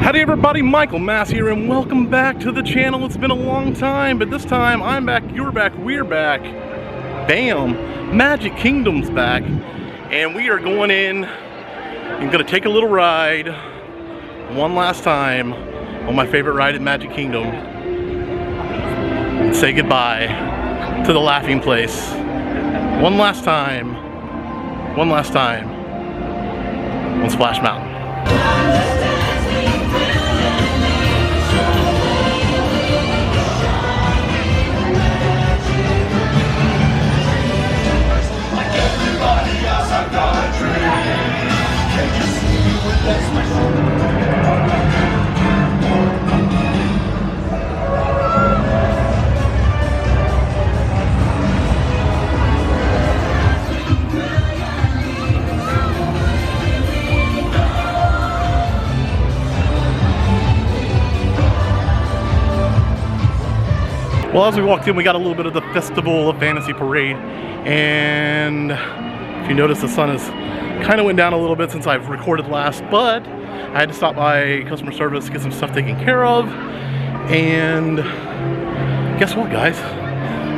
Howdy everybody, Michael Mass here, and welcome back to the channel. It's been a long time, but this time I'm back, you're back, we're back. Bam! Magic Kingdom's back, and we are going in and gonna take a little ride one last time on my favorite ride at Magic Kingdom and say goodbye to the laughing place. One last time on Splash Mountain. Well, as we walked in, we got a little bit of the Festival of Fantasy Parade, and if you notice, the sun has kind of went down a little bit since I've recorded last, but I had to stop by customer service to get some stuff taken care of. And guess what, guys?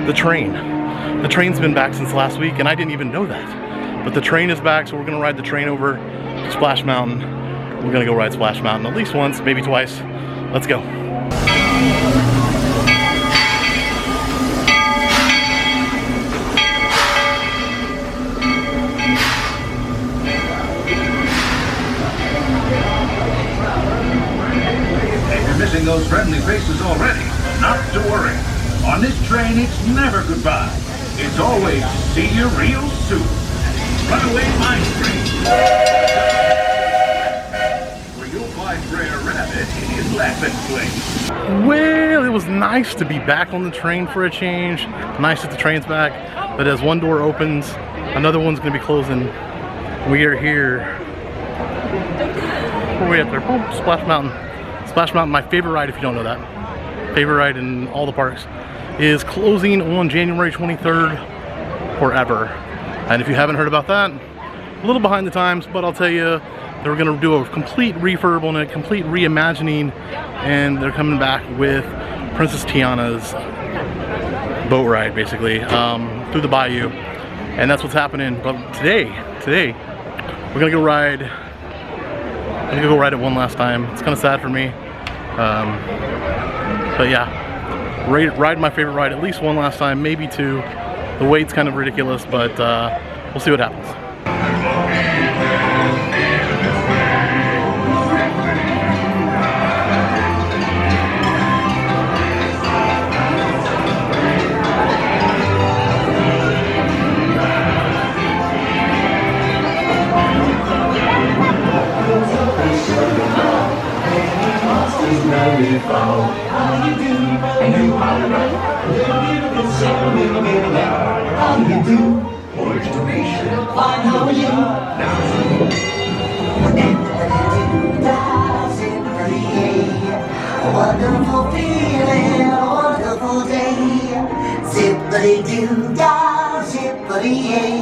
The train's been back since last week, and I didn't even know that. But the train is back, so we're gonna ride the train over to Splash Mountain. We're gonna go ride Splash Mountain at least once, maybe twice. Let's go. Missing those friendly faces already. Not to worry. On this train, it's never goodbye. It's always see you real soon. Runaway Mine Train. Where you'll find Brer Rabbit in his laughing place. Well, it was nice to be back on the train for a change. Nice that the train's back. But as one door opens, another one's going to be closing. We are here. Where are we at there? Oh, Splash Mountain. Splash Mountain, my favorite ride, if you don't know that. Favorite ride in all the parks, is closing on January 23rd forever. And if you haven't heard about that, a little behind the times, but I'll tell you, they're going to do a complete refurb on it, complete reimagining, and they're coming back with Princess Tiana's boat ride, basically, through the bayou. And that's what's happening. But today, we're going to go ride. I'm gonna go ride it one last time. It's kind of sad for me, but yeah, ride my favorite ride at least one last time, maybe two. The wait's kind of ridiculous, but we'll see what happens. Wonderful feeling, wonderful day. Zippity-doo-dah, zippity-yay.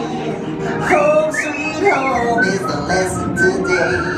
Home sweet home is the lesson today.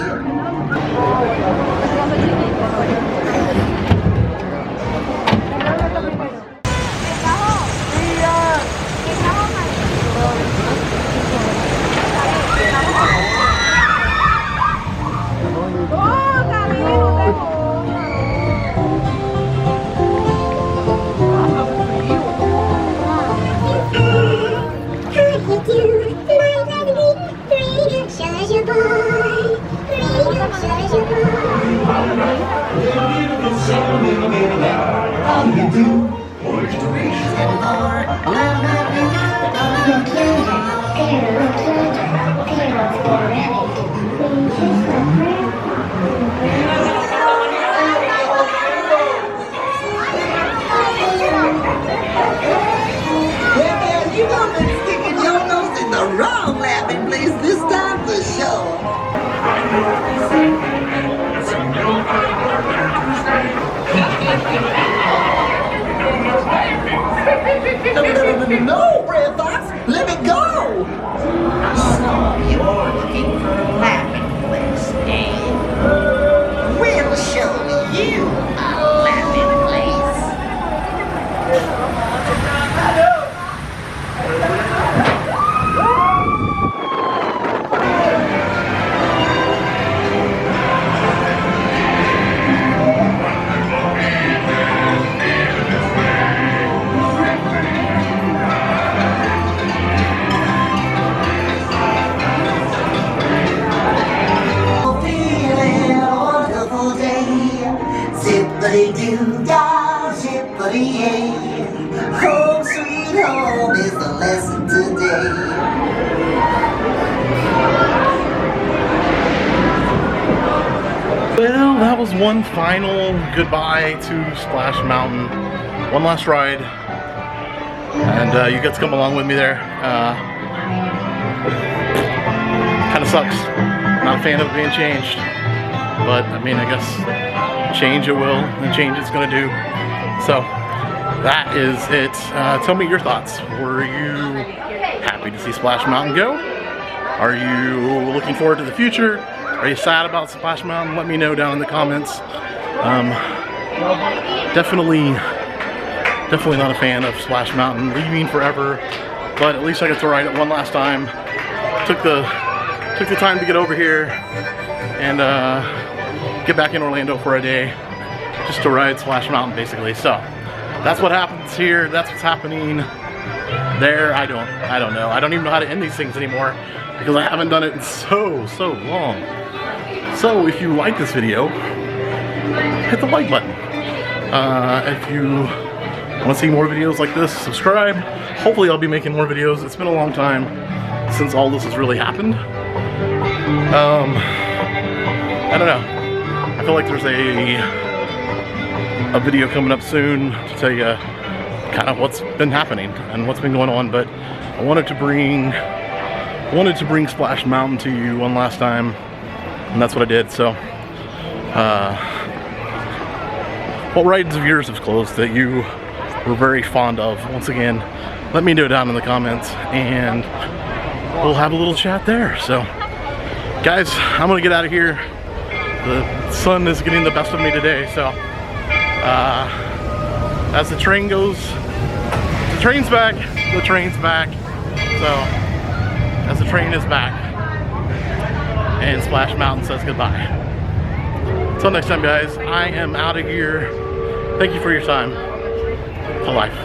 No, Red Fox, let me go! So, you're looking for a laughing place, eh? We'll show Shippity-doo-dah, shippity-yay. Home sweet home is the lesson today. Well, that was one final goodbye to Splash Mountain. One last ride. And you get to come along with me there. Kind of sucks. Not a fan of it being changed. But, I mean, I guess change it will, and change it's going to do. So, that is it. Tell me your thoughts. Were you happy to see Splash Mountain go? Are you looking forward to the future? Are you sad about Splash Mountain? Let me know down in the comments. Definitely not a fan of Splash Mountain leaving forever, but at least I got to ride it one last time. Took the time to get over here and get back in Orlando for a day, just to ride Splash Mountain basically. So that's what happens here. That's what's happening there. I don't know. I don't even know how to end these things anymore because I haven't done it in so long. So if you like this video, hit the like button. If you want to see more videos like this, subscribe. Hopefully I'll be making more videos. It's been a long time since all this has really happened. I don't know. I feel like there's a video coming up soon to tell you kind of what's been happening and what's been going on, but I wanted to bring Splash Mountain to you one last time, and that's what I did. So what rides of yours have closed that you were very fond of? Once again, let me know down in the comments and we'll have a little chat there. So guys, I'm gonna get out of here. The sun is getting the best of me today, so as the train goes, the train's back. So as the train is back and Splash Mountain says goodbye. Until next time guys, I am out of here. Thank you for your time. To life.